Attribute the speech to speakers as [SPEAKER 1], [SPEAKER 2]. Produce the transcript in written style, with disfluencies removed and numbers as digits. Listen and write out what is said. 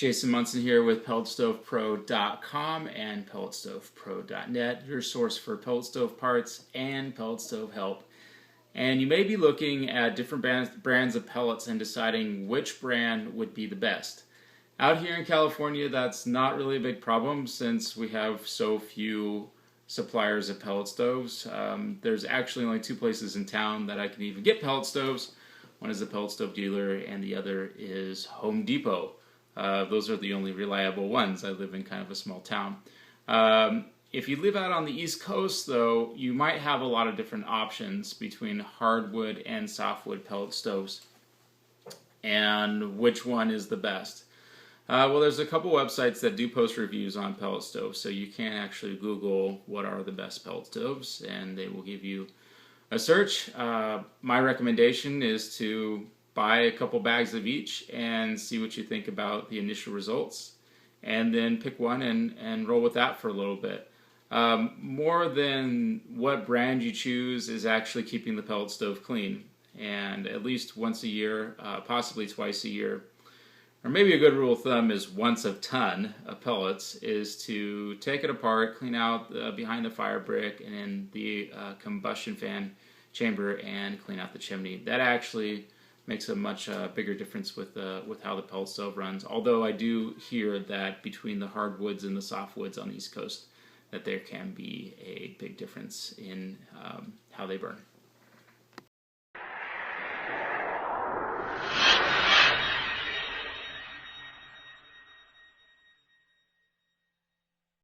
[SPEAKER 1] Jason Munson here with PelletStovePro.com and PelletStovePro.net, your source for pellet stove parts and pellet stove help. And you may be looking at different brands of pellets and deciding which brand would be the best. Out here in California, that's not really a big problem since we have so few suppliers of pellet stoves. There's actually only two places in town that I can even get pellet stoves. One is a pellet stove dealer and the other is Home Depot. Those are the only reliable ones. I live in kind of a small town. If you live out on the East Coast, though, you might have a lot of different options between hardwood and softwood pellet stoves. And which one is the best? Well, there's a couple websites that do post reviews on pellet stoves, so you can actually Google what are the best pellet stoves, and they will give you a search. My recommendation is to buy a couple bags of each and see what you think about the initial results, and then pick one and roll with that for a little bit. More than what brand you choose is actually keeping the pellet stove clean, and at least once a year, possibly twice a year, or maybe a good rule of thumb is once a ton of pellets, is to take it apart, clean out behind the fire brick and in the combustion fan chamber, and clean out the chimney. That actually makes a much bigger difference with how the pellet stove runs. Although I do hear that between the hardwoods and the softwoods on the East Coast, that there can be a big difference in how they burn.